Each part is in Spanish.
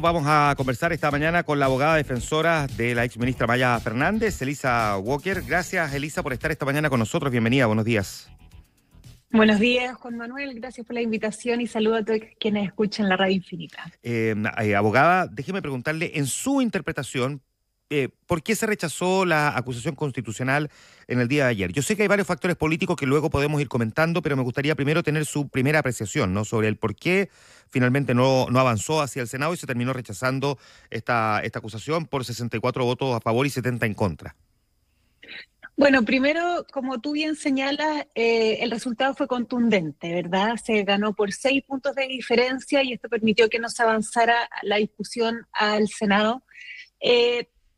Vamos a conversar esta mañana con la abogada defensora de la exministra Maya Fernández, Elisa Walker. Gracias, Elisa, por estar esta mañana con nosotros. Bienvenida, buenos días. Buenos días, Juan Manuel. Gracias por la invitación y saludo a todos quienes escuchan la Radio Infinita. Abogada, déjeme preguntarle, en su interpretación, ¿por qué se rechazó la acusación constitucional en el día de ayer? Yo sé que hay varios factores políticos que luego podemos ir comentando, pero me gustaría primero tener su primera apreciación, ¿no?, sobre el por qué finalmente no avanzó hacia el Senado y se terminó rechazando esta acusación por 64 votos a favor y 70 en contra. Bueno, primero, como tú bien señalas, el resultado fue contundente, ¿verdad? Se ganó por 6 puntos de diferencia y esto permitió que no se avanzara la discusión al Senado.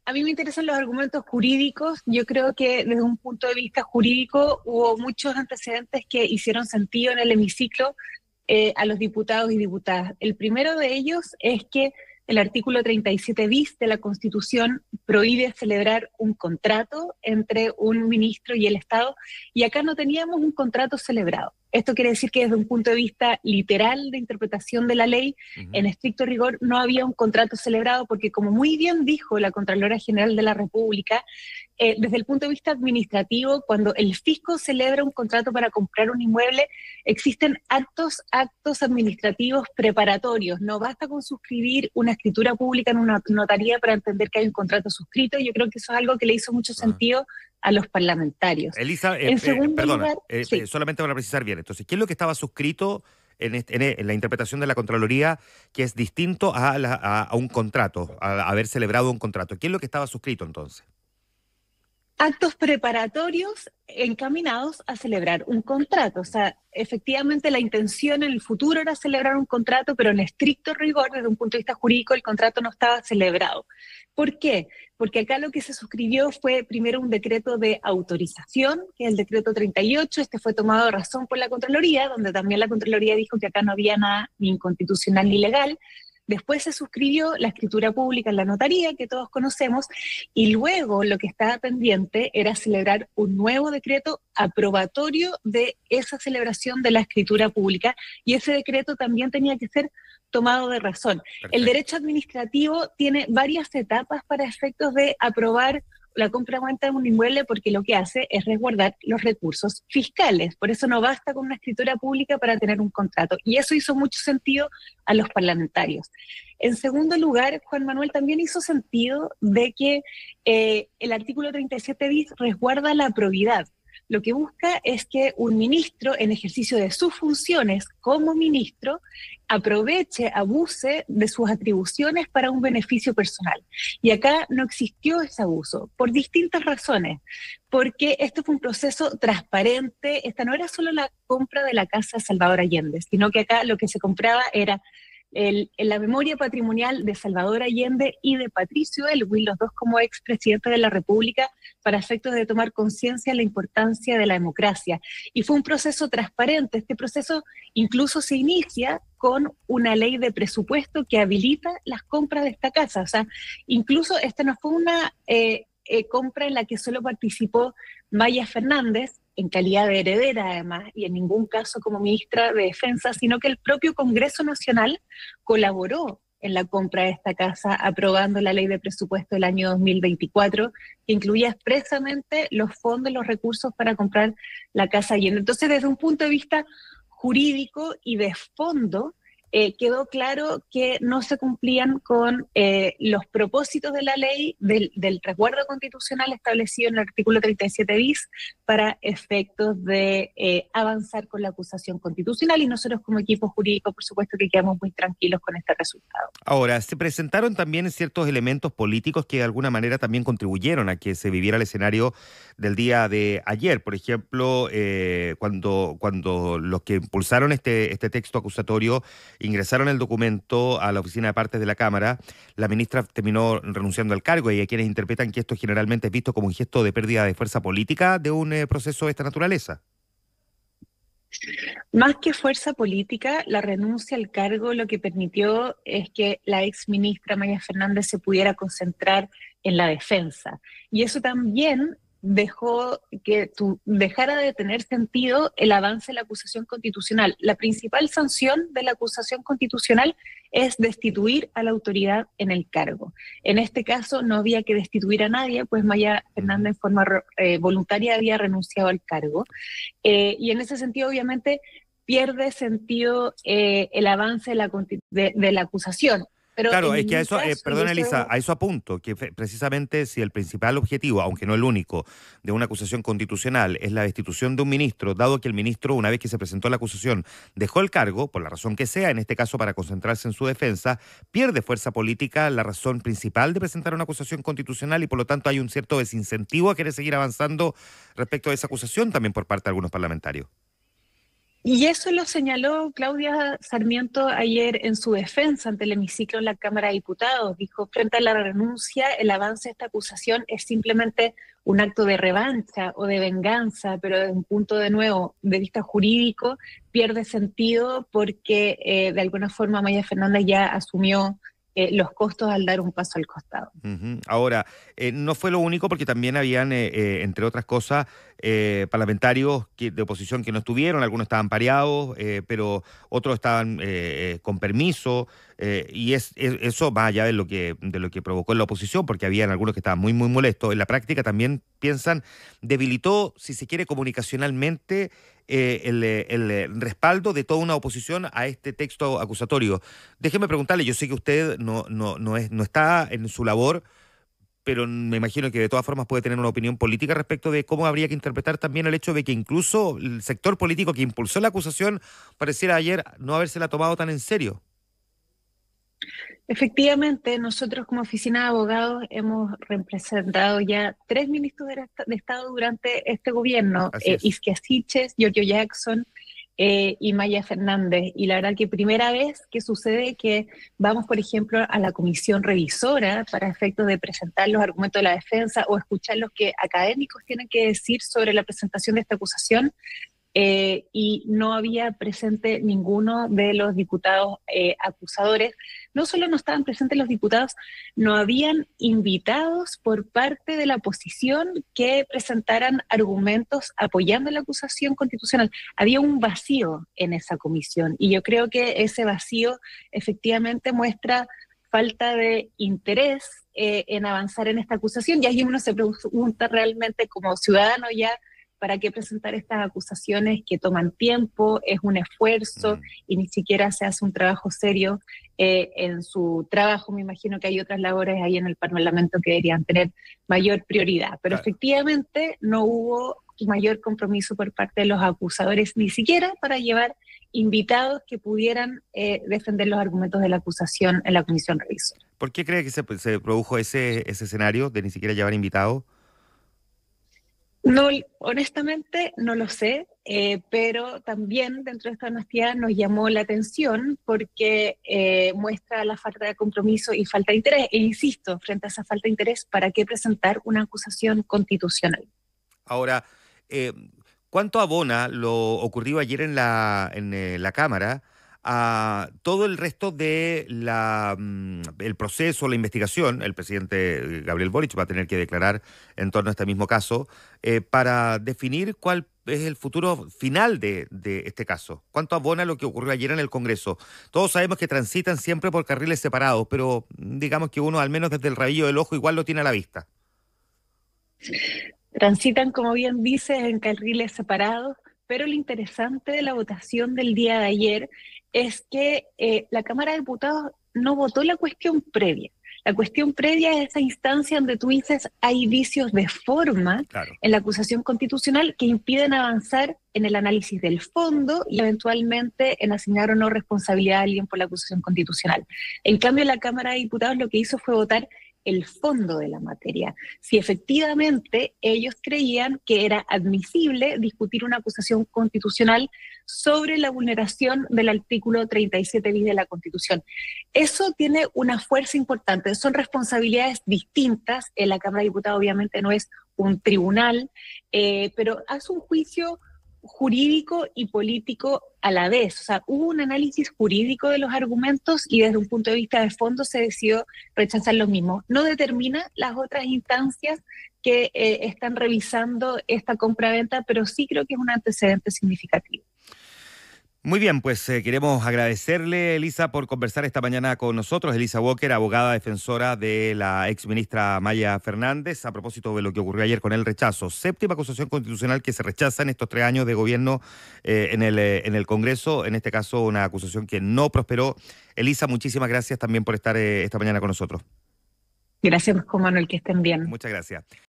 A mí me interesan los argumentos jurídicos. Yo creo que desde un punto de vista jurídico hubo muchos antecedentes que hicieron sentido en el hemiciclo a los diputados y diputadas. El primero de ellos es que el artículo 37 bis de la Constitución prohíbe celebrar un contrato entre un ministro y el Estado, y acá no teníamos un contrato celebrado. Esto quiere decir que desde un punto de vista literal de interpretación de la ley, en estricto rigor, no había un contrato celebrado, porque como muy bien dijo la Contralora General de la República, desde el punto de vista administrativo, cuando el fisco celebra un contrato para comprar un inmueble, existen actos administrativos preparatorios. No basta con suscribir una escritura pública en una notaría para entender que hay un contrato suscrito. Yo creo que eso es algo que le hizo mucho sentido a los parlamentarios. Elisa, En segundo perdona, lugar, sí. solamente para precisar bien, entonces, ¿qué es lo que estaba suscrito en la interpretación de la Contraloría que es distinto a un contrato, a haber celebrado un contrato? ¿Qué es lo que estaba suscrito entonces? Actos preparatorios encaminados a celebrar un contrato. O sea, efectivamente la intención en el futuro era celebrar un contrato, pero en estricto rigor, desde un punto de vista jurídico, el contrato no estaba celebrado. ¿Por qué? Porque acá lo que se suscribió fue primero un decreto de autorización, que es el decreto 38, este fue tomado de razón por la Contraloría, donde también la Contraloría dijo que acá no había nada ni inconstitucional ni ilegal. Después se suscribió la escritura pública en la notaría, que todos conocemos, y luego lo que estaba pendiente era celebrar un nuevo decreto aprobatorio de esa celebración de la escritura pública, y ese decreto también tenía que ser tomado de razón. Perfecto. El derecho administrativo tiene varias etapas para efectos de aprobar la compra-venta de un inmueble, porque lo que hace es resguardar los recursos fiscales. Por eso no basta con una escritura pública para tener un contrato. Y eso hizo mucho sentido a los parlamentarios. En segundo lugar, Juan Manuel, también hizo sentido de que el artículo 37 bis resguarda la probidad. Lo que busca es que un ministro, en ejercicio de sus funciones como ministro, aproveche, abuse de sus atribuciones para un beneficio personal. Y acá no existió ese abuso, por distintas razones. Porque esto fue un proceso transparente. Esta no era solo la compra de la casa de Salvador Allende, sino que acá lo que se compraba era la memoria patrimonial de Salvador Allende y de Patricio Elwin, los dos como expresidentes de la República, para efectos de tomar conciencia de la importancia de la democracia. Y fue un proceso transparente. Este proceso incluso se inicia con una ley de presupuesto que habilita las compras de esta casa. O sea, incluso esta no fue una compra en la que solo participó Maya Fernández, en calidad de heredera además, y en ningún caso como ministra de Defensa, sino que el propio Congreso Nacional colaboró en la compra de esta casa, aprobando la ley de presupuesto del año 2024, que incluía expresamente los fondos, los recursos para comprar la casa Allende. Entonces, desde un punto de vista jurídico y de fondo, quedó claro que no se cumplían con los propósitos de la ley del resguardo constitucional establecido en el artículo 37 bis para efectos de avanzar con la acusación constitucional, y nosotros como equipo jurídico, por supuesto, que quedamos muy tranquilos con este resultado. Ahora, se presentaron también ciertos elementos políticos que de alguna manera también contribuyeron a que se viviera el escenario del día de ayer. Por ejemplo, cuando los que impulsaron este texto acusatorio ingresaron el documento a la oficina de partes de la Cámara, la ministra terminó renunciando al cargo, y hay quienes interpretan que esto generalmente es visto como un gesto de pérdida de fuerza política de un proceso de esta naturaleza. Más que fuerza política, la renuncia al cargo lo que permitió es que la ex ministra Maya Fernández se pudiera concentrar en la defensa. Y eso también dejó que dejara de tener sentido el avance de la acusación constitucional. La principal sanción de la acusación constitucional es destituir a la autoridad en el cargo. En este caso no había que destituir a nadie, pues Maya Fernández en forma voluntaria había renunciado al cargo. Y en ese sentido, obviamente, pierde sentido el avance de la acusación. Pero claro, es que a eso, caso, perdón Elisa, a eso apunto, que precisamente si el principal objetivo, aunque no el único, de una acusación constitucional es la destitución de un ministro, dado que el ministro, una vez que se presentó la acusación, dejó el cargo, por la razón que sea, en este caso para concentrarse en su defensa, pierde fuerza política la razón principal de presentar una acusación constitucional y por lo tanto hay un cierto desincentivo a querer seguir avanzando respecto a esa acusación también por parte de algunos parlamentarios. Y eso lo señaló Claudia Sarmiento ayer en su defensa ante el hemiciclo en la Cámara de Diputados. Dijo, frente a la renuncia, el avance de esta acusación es simplemente un acto de revancha o de venganza, pero desde un punto de nuevo de vista jurídico pierde sentido porque de alguna forma Maya Fernández ya asumió los costos al dar un paso al costado. Ahora, no fue lo único porque también habían, entre otras cosas, parlamentarios de oposición que no estuvieron, algunos estaban pareados, pero otros estaban con permiso, y eso más allá de lo que provocó en la oposición, porque habían algunos que estaban muy, muy molestos. En la práctica también piensan, debilitó, si se quiere, comunicacionalmente el respaldo de toda una oposición a este texto acusatorio. Déjeme preguntarle, yo sé que usted no está en su labor, pero me imagino que de todas formas puede tener una opinión política respecto de cómo habría que interpretar también el hecho de que incluso el sector político que impulsó la acusación pareciera ayer no habérsela tomado tan en serio. Efectivamente, nosotros como oficina de abogados hemos representado ya 3 ministros de Estado durante este gobierno, Así es. Isquia Siches, Giorgio Jackson y Maya Fernández. Y la verdad que primera vez que sucede que vamos, por ejemplo, a la comisión revisora para efectos de presentar los argumentos de la defensa o escuchar los que académicos tienen que decir sobre la presentación de esta acusación. Y no había presente ninguno de los diputados acusadores. No solo no estaban presentes los diputados, no habían invitados por parte de la oposición que presentaran argumentos apoyando la acusación constitucional. Había un vacío en esa comisión y yo creo que ese vacío efectivamente muestra falta de interés en avanzar en esta acusación. Y ahí uno se pregunta realmente como ciudadano ya, ¿para qué presentar estas acusaciones que toman tiempo? Es un esfuerzo y ni siquiera se hace un trabajo serio en su trabajo. Me imagino que hay otras labores ahí en el Parlamento que deberían tener mayor prioridad. Pero efectivamente no hubo mayor compromiso por parte de los acusadores, ni siquiera para llevar invitados que pudieran defender los argumentos de la acusación en la comisión revisora. ¿Por qué cree que se produjo ese escenario de ni siquiera llevar invitados? No, honestamente no lo sé, pero también dentro de esta honestidad nos llamó la atención porque muestra la falta de compromiso y falta de interés. E insisto, frente a esa falta de interés, ¿para qué presentar una acusación constitucional? Ahora, ¿cuánto abona lo ocurrido ayer en la Cámara a todo el resto de el proceso, la investigación? El presidente Gabriel Boric va a tener que declarar en torno a este mismo caso para definir cuál es el futuro final de este caso. ¿Cuánto abona lo que ocurrió ayer en el Congreso? Todos sabemos que transitan siempre por carriles separados, pero digamos que uno, al menos desde el rabillo del ojo, igual lo tiene a la vista. Transitan, como bien dices, en carriles separados, pero lo interesante de la votación del día de ayer es que la Cámara de Diputados no votó la cuestión previa. La cuestión previa es esa instancia donde tú dices hay vicios de forma en la acusación constitucional que impiden avanzar en el análisis del fondo y eventualmente en asignar o no responsabilidad a alguien por la acusación constitucional. En cambio, la Cámara de Diputados lo que hizo fue votar el fondo de la materia. Si efectivamente ellos creían que era admisible discutir una acusación constitucional sobre la vulneración del artículo 37 bis de la Constitución. Eso tiene una fuerza importante, son responsabilidades distintas. La Cámara de Diputados obviamente no es un tribunal, pero hace un juicio jurídico y político a la vez. O sea, hubo un análisis jurídico de los argumentos y desde un punto de vista de fondo se decidió rechazar los mismos. No determina las otras instancias que están revisando esta compraventa, pero sí creo que es un antecedente significativo. Muy bien, pues queremos agradecerle, Elisa, por conversar esta mañana con nosotros. Elisa Walker, abogada defensora de la exministra Maya Fernández, a propósito de lo que ocurrió ayer con el rechazo. Séptima acusación constitucional que se rechaza en estos 3 años de gobierno en el Congreso, en este caso una acusación que no prosperó. Elisa, muchísimas gracias también por estar esta mañana con nosotros. Gracias, Juan Manuel, que estén bien. Muchas gracias.